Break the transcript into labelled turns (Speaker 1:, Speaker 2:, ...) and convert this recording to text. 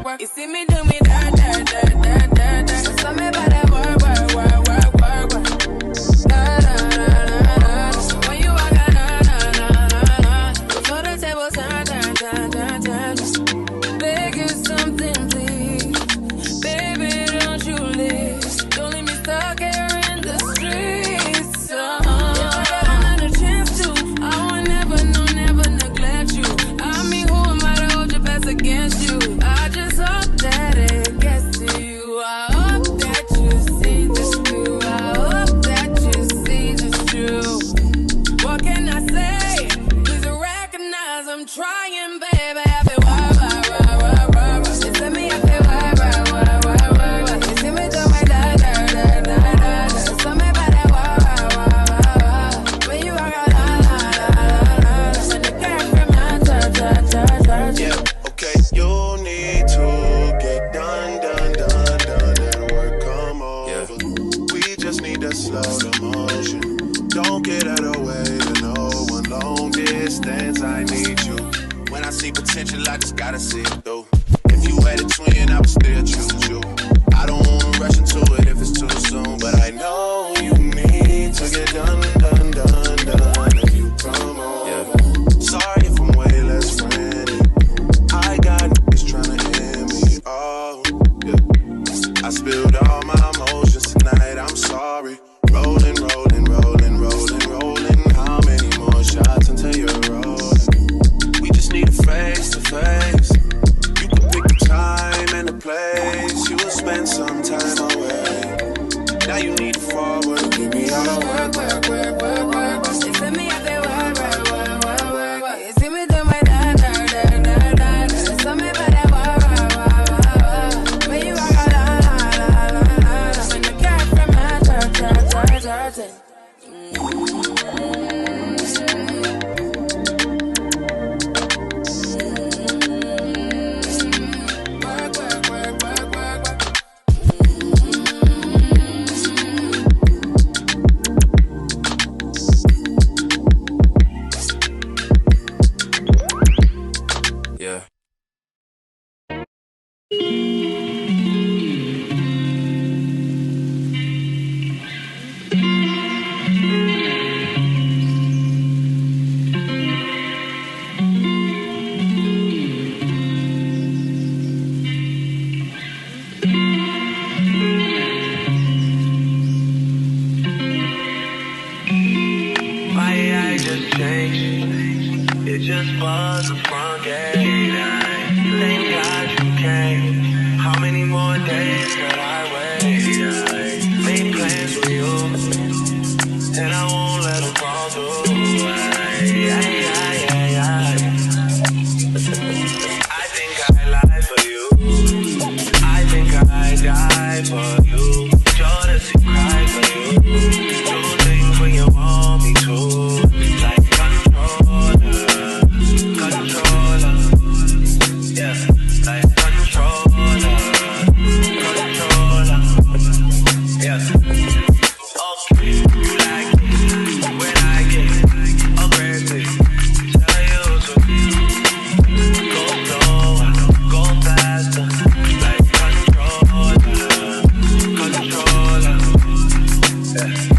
Speaker 1: You see me do me dirt. So me about that work. When you walk out, before the table turn. Beg you something, please. Baby, don't you leave. Don't leave me stuck here in the streets. If I got another chance to, I would never neglect you. I mean, who am I to hold your best against you? I just hope that it gets to you. I hope that you see this through. I hope that you see this through. What can I say? Please recognize I'm trying, baby. I've been wild. You tell me I feel wild. You see me do my da. So me about that wild. When you walk out, when the girl from my touch.
Speaker 2: Yeah, okay, you need to get done. Let work come over. We just need to slow the motion. Don't get out of the way to no one. Long distance, I need you. When I see potential, I just gotta see it through. If you had a twin, I would still choose you. I don't wanna rush into it if it's too soon, but I know you need to get done. If you come on, yeah. Sorry if I'm way less friendly. I got niggas tryna end me. Oh, yeah. I spilled all my emotions tonight. I'm sorry. Rolling. How many more shots until you're rolling? We just need a face to face. You can pick the time and the place. You will spend some time away. Now you need to forward. Give me all the work.
Speaker 1: You see me out there work. You see me do my da. So me about that work. When you walk out, when the girl from my touch.
Speaker 2: Yeah.
Speaker 3: My AI just changed. It just buzzed the front gate. Thank God you came. How many more days could I wait? Made plans for you, and I won't let them fall through. I think I lie for you. I think I die for you. Jodeci cry for you. Do things when you want me to. Like controller. Yeah, like controller. Yeah. Okay, you like it when I get aggressive. Tell you to go slower, go faster. Like controller. Yeah.